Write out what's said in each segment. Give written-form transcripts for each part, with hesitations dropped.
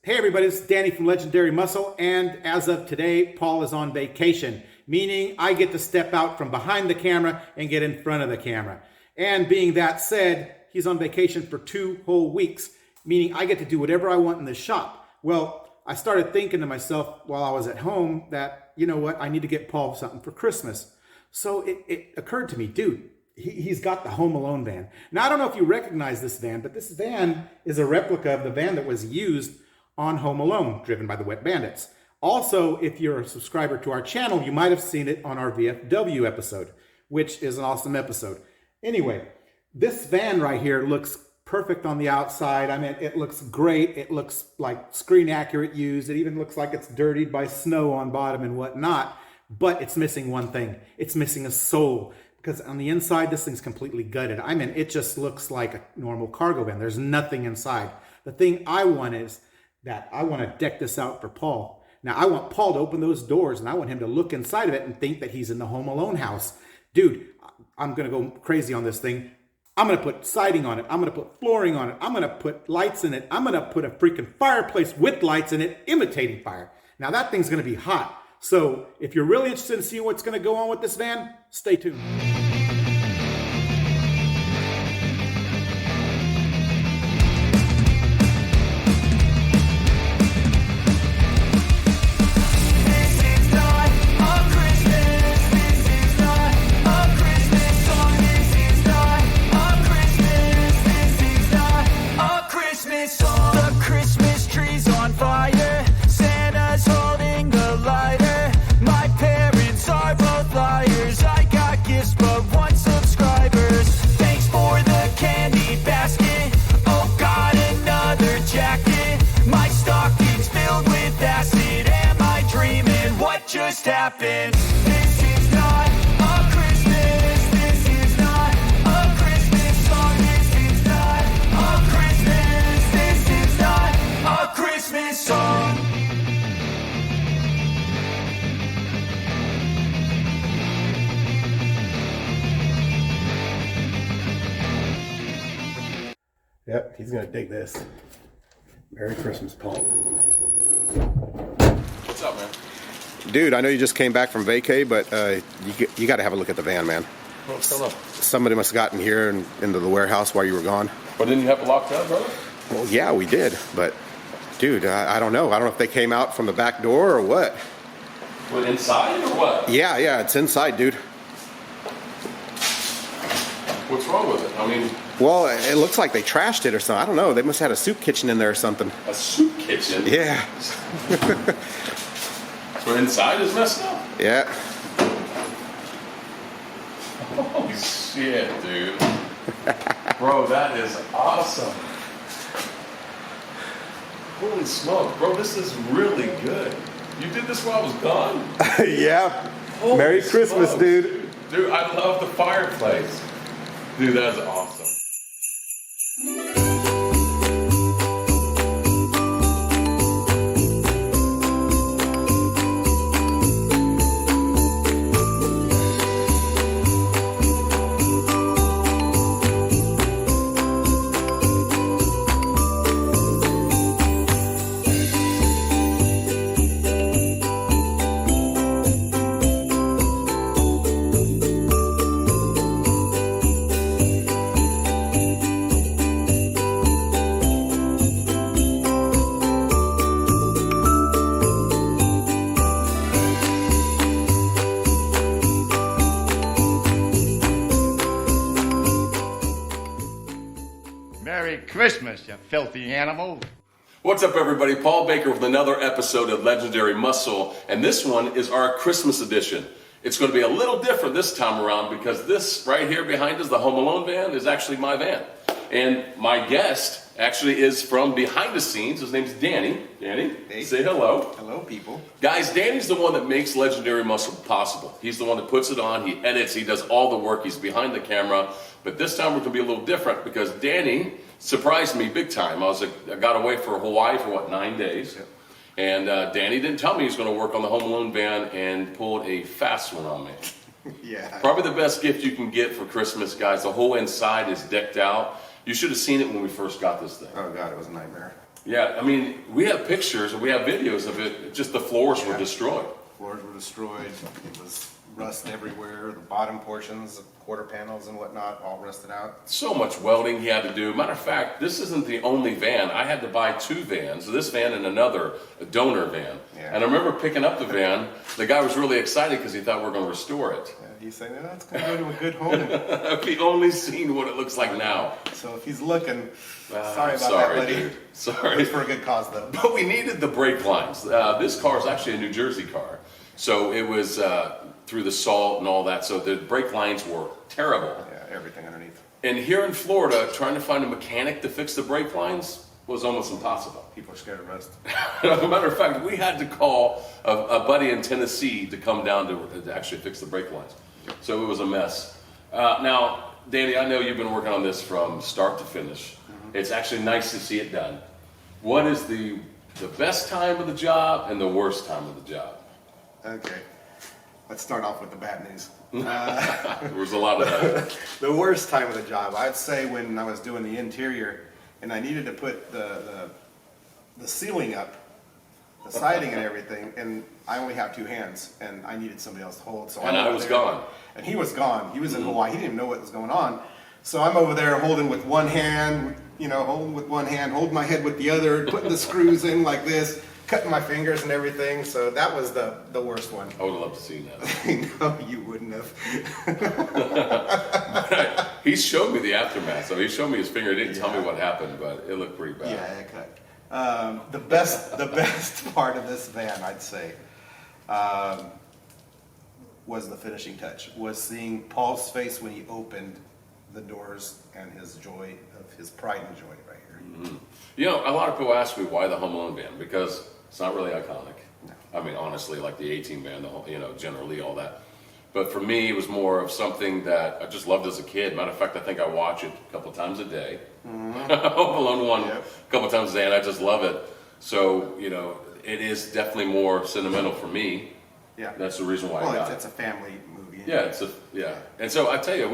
Hey everybody, it's Danny from Legendary Muscle, and as of today, Paul is on vacation, meaning I get to step out from behind the camera and get in front of the camera. And being that said, he's on vacation for 2 whole weeks, meaning I get to do whatever I want in the shop. Well, I started thinking to myself while I was at home that, you know what, I need to get Paul something for Christmas. So it occurred to me, dude, he's got the Home Alone van. Now, I don't know if you recognize this van, but this van is a replica of the van that was used on Home Alone, driven by the Wet Bandits. Also, if you're a subscriber to our channel, you might have seen it on our VFW episode, which is an awesome episode. Anyway, this van right here looks perfect on the outside. I mean, it looks great. It looks like screen accurate used. It even looks like it's dirtied by snow on bottom and whatnot, but it's missing one thing. It's missing a soul, because on the inside, this thing's completely gutted. I mean, it just looks like a normal cargo van. There's nothing inside. The thing I want is that I want to deck this out for Paul. Now, I want Paul to open those doors, and I want him to look inside of it and think that he's in the Home Alone house. Dude, I'm going to go crazy on this thing. I'm going to put siding on it. I'm going to put flooring on it. I'm going to put lights in it. I'm going to put a freaking fireplace with lights in it, imitating fire. Now, that thing's going to be hot. So if you're really interested in seeing what's going to go on with this van, stay tuned. Just happened. This is not a Christmas. This is not a Christmas song. This is not a Christmas. This is not a Christmas song. Yep, he's gonna dig this. Merry Christmas, Paul. What's up, man? Dude, I know you just came back from vacay, but you got to have a look at the van, man. What's going on? Somebody must have gotten here and into the warehouse while you were gone. But didn't you have it locked up, brother? Well, yeah, we did, but dude, I don't know. I don't know if they came out from the back door or what. What, inside or what? Yeah, it's inside, dude. What's wrong with it? I mean... Well, it looks like they trashed it or something. I don't know. They must have had a soup kitchen in there or something. A soup kitchen? Yeah. So inside is messed up? Yeah. Holy shit, dude. Bro, that is awesome. Holy smoke. Bro, this is really good. You did this while I was gone? Yeah. Holy Merry Christmas, smokes. dude. Dude, I love the fireplace. Dude, that is awesome. Merry Christmas, you filthy animal. What's up, everybody? Paul Baker with another episode of Legendary Muscle, and this one is our Christmas edition. It's going to be a little different this time around because this right here behind us, the Home Alone van, is actually my van. And my guest actually is from behind the scenes. His name's Danny. Danny, Hey. say hello. Hello, people. Guys, Danny's the one that makes Legendary Muscle possible. He's the one that puts it on, he edits, he does all the work, he's behind the camera. But this time we're going to be a little different because Danny surprised me big time. I got away for Hawaii for 9 days. Yep. And Danny didn't tell me he was going to work on the Home Alone van and pulled a fast one on me. Yeah. Probably the best gift you can get for Christmas, guys. The whole inside is decked out. You should have seen it when we first got this thing. Oh, God, it was a nightmare. Yeah, I mean, we have pictures and we have videos of it. Just the floors were destroyed. Floors were destroyed. It was rust everywhere. The bottom portions, the quarter panels and whatnot, all rusted out. So much welding he had to do. Matter of fact, this isn't the only van. I had to buy 2 vans, this van and another, a donor van. Yeah. And I remember picking up the van. The guy was really excited because he thought we were going to restore it. He's saying, "Oh, it's going to go to a good home." If he only seen what it looks like now. So if he's looking, sorry about Sorry, that, buddy. dude. Sorry. It's for a good cause, though. But we needed the brake lines. This car is actually a New Jersey car. So it was through the salt and all that. So the brake lines were terrible. Yeah, everything underneath. And here in Florida, trying to find a mechanic to fix the brake lines was almost impossible. People are scared of rust. As a matter of fact, we had to call a buddy in Tennessee to come down to actually fix the brake lines. So it was a mess. Now, Danny, I know you've been working on this from start to finish. It's actually nice to see it done. What is the best time of the job and the worst time of the job? Okay. Let's start off with the bad news. There was a lot of that. The worst time of the job, I'd say when I was doing the interior and I needed to put the ceiling up, the siding and everything, and I only have 2 hands, and I needed somebody else to hold. So And I was gone. And he was gone. He was in Hawaii. He didn't even know what was going on. So I'm over there holding with one hand, holding my head with the other, putting the screws in like this, cutting my fingers and everything. So that was the worst one. I would love to see that. No, you wouldn't have. He showed me the aftermath. So he showed me his finger. He didn't tell me what happened, but it looked pretty bad. Yeah, it cut. The best part of this van, I'd say, was the finishing touch. Was seeing Paul's face when he opened the doors and his joy of his pride and joy right here. Mm-hmm. You know, a lot of people ask me why the Home Alone van, because it's not really iconic. No. I mean, honestly, like the A-Team van, generally all that. But for me, it was more of something that I just loved as a kid. Matter of fact, I think I watch it a couple times a day. Home Alone 1 a couple times a day, and I just love it. So, it is definitely more sentimental for me. Yeah. That's the reason why I got it. It's a family movie. Yeah, And so I tell you,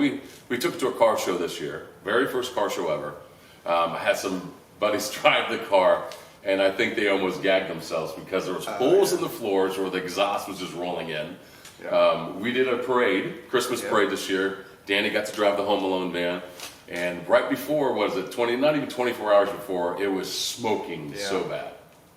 we took it to a car show this year, very first car show ever. I had some buddies drive the car, and I think they almost gagged themselves because there was holes in the floors where the exhaust was just rolling in. Yeah. We did a Christmas parade this year. Danny got to drive the Home Alone van, and right before, not even 24 hours before, it was smoking so bad.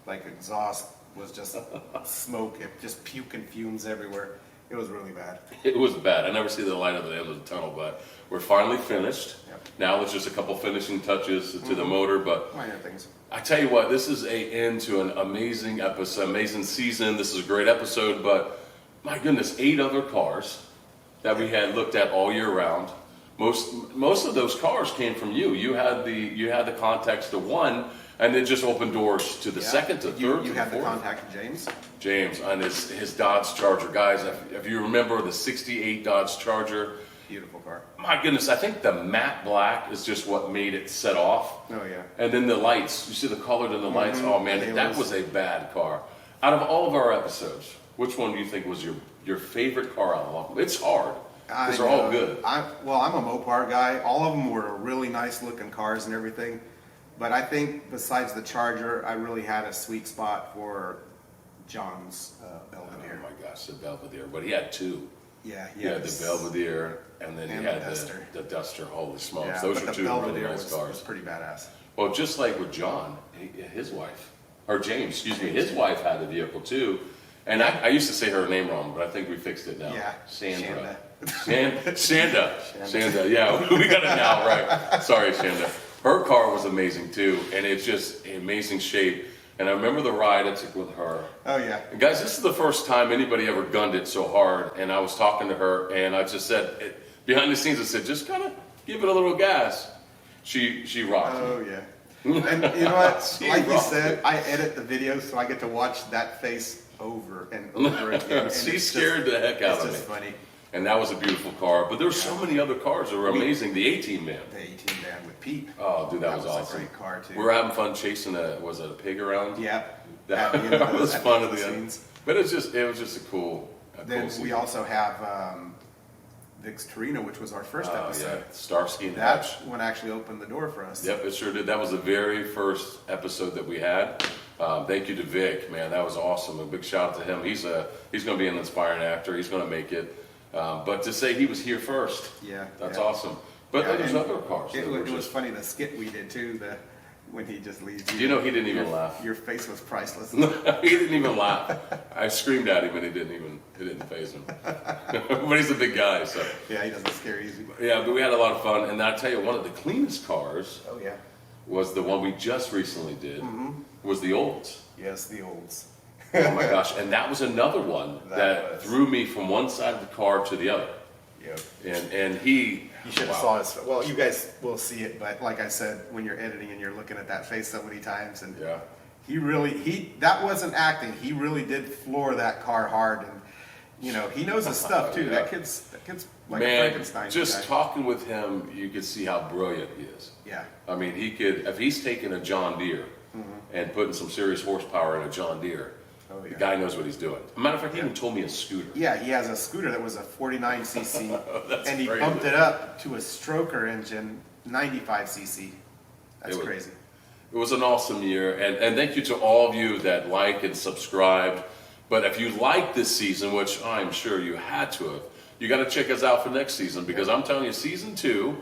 Like exhaust was just smoke, just puke and fumes everywhere. It was really bad. It was bad. I never see the light at the end of the tunnel, but we're finally finished. Yep. Now it's just a couple finishing touches to the motor, but Minor things. I tell you what, this is an end to an amazing episode, amazing season. This is a great episode, but my goodness, 8 other cars that we had looked at all year round. Most of those cars came from you. You had the contacts to one, and then just opened doors to the second, to third, You to had the fourth. contact James. James on his Dodge Charger, guys. If you remember the '68 Dodge Charger, Beautiful car. my goodness, I think the matte black is just what made it set off. Oh yeah. And then the lights, you see the color in the lights. Oh man, that was a bad car. Out of all of our episodes, which one do you think was your favorite car out of all of them? It's hard because they're all good. I'm a Mopar guy. All of them were really nice looking cars and everything. But I think besides the Charger, I really had a sweet spot for John's Belvedere. Oh my gosh, the Belvedere. But he had 2. Yeah, He had the Belvedere, and then and he the had Duster. the Duster. Holy smokes, Yeah, those but are the 2 really Belvedere nice was cars. pretty badass. Well, just like with John, his wife, or James, his wife had a vehicle too. And I used to say her name wrong, but I think we fixed it now. Yeah, Sandra. Shanda. Yeah, we got it now, right. Sorry, Shanda. Her car was amazing too, and it's just amazing shape. And I remember the ride I took with her. Oh yeah. And guys, this is the first time anybody ever gunned it so hard. And I was talking to her, and I just said, behind the scenes, I said, just kind of give it a little gas. She rocked me. Oh yeah. And you know what? Like you rocked said, it. I edit the video, so I get to watch that face over and over again. And She it's scared the heck out of It's me. just funny. And that was a beautiful car. But there were so many other cars that were amazing. The A-Team, man. The 18 van with Pete. Oh, dude, that was a awesome. great car too. We were having fun chasing a pig around? Yeah. That, At the end of was fun at the end. scenes. But it was just a cool Then scene. we also have Vic's Torino, which was our first Oh, episode. yeah. Starsky and That Hutch. one actually opened the door for us. Yep, it sure did. That was the very first episode that we had. Thank you to Vic, man. That was awesome. A big shout out to him. He's going to be an inspiring actor. He's going to make it. But to say he was here first, Yeah, that's yeah. awesome. But Yeah, there's and other cars. It, that were was just- funny, the skit we did too, when he just leaves you. You know, he didn't even laugh. Your face was priceless. He didn't even laugh. I screamed at him and it didn't faze him. But he's a big guy, so. Yeah, he doesn't scare easy. Yeah, but we had a lot of fun. And I tell you, one of the cleanest cars Oh yeah. was the one we just recently did, was the Olds. Yes, the olds. Oh my gosh. And that was another one That that was. threw me from one side of the car to the other. Yep. And he, You should have wow. saw his. Well, you guys will see it, but like I said, when you're editing and you're looking at that face so many times, and Yeah. that wasn't acting. He really did floor that car hard, and he knows his stuff too. Yeah. That kid's like a Man, Frankenstein. just guy. talking with him, you could see how brilliant he is. Yeah. I mean, he could, if he's taking a John Deere and putting some serious horsepower in a John Deere, Oh, the yeah. guy knows what he's doing. Matter of fact, he even told me a scooter. Yeah, he has a scooter that was a 49 cc, That's and he crazy. bumped it up to a stroker engine, 95 cc. That's It was- crazy. It was an awesome year, and thank you to all of you that like and subscribed. But if you like this season, which I'm sure you had to have, you got to check us out for next season, because I'm telling you, season 2,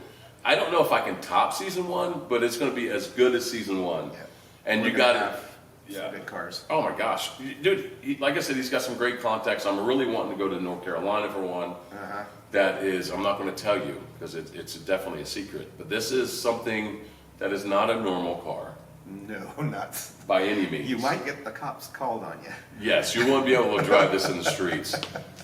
I don't know if I can top season 1, but it's going to be as good as season 1. Yeah. And We're you gonna got have to. some Yeah. good cars. Oh my gosh, dude! Like I said, he's got some great contacts. I'm really wanting to go to North Carolina for one. Uh-huh. That is, I'm not going to tell you because it's definitely a secret. But this is something that is not a normal car No, not. by any means. You might get the cops called on you. Yes, you won't be able to drive this in the streets,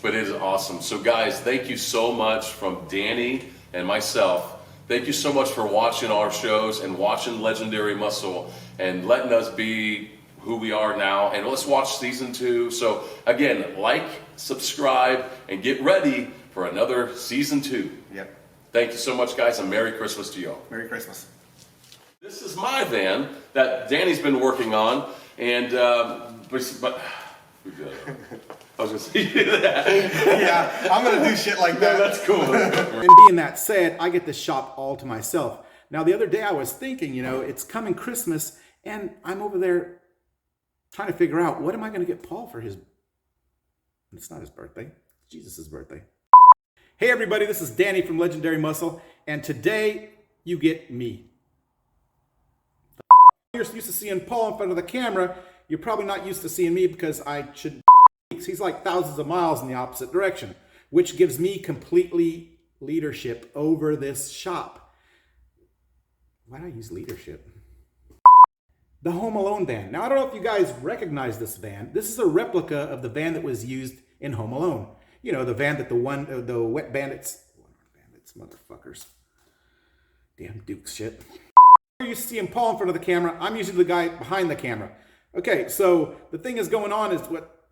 but it is awesome. So guys, thank you so much from Danny and myself. Thank you so much for watching our shows and watching Legendary Muscle and letting us be who we are now. And let's watch season 2. So again, like, subscribe, and get ready for another season 2. Yep. Thank you so much, guys, and Merry Christmas to y'all. Merry Christmas. This is my van that Danny's been working on, and but I was gonna say you do that. Yeah, I'm gonna do shit like that. That's cool. And being that said, I get the shop all to myself. Now, the other day I was thinking, it's coming Christmas, and I'm over there trying to figure out what am I going to get Paul for his. It's not his birthday. It's Jesus' birthday. Hey, everybody, this is Danny from Legendary Muscle, and today you get me. You're used to seeing Paul in front of the camera. You're probably not used to seeing me because I should. He's like thousands of miles in the opposite direction, which gives me completely leadership over this shop. Why do I use leadership? The Home Alone van. Now, I don't know if you guys recognize this van. This is a replica of the van that was used in Home Alone. The van that the wet bandits, motherfuckers. Damn Duke shit. You're used to seeing Paul in front of the camera. I'm usually the guy behind the camera. Okay, so the thing is going on is what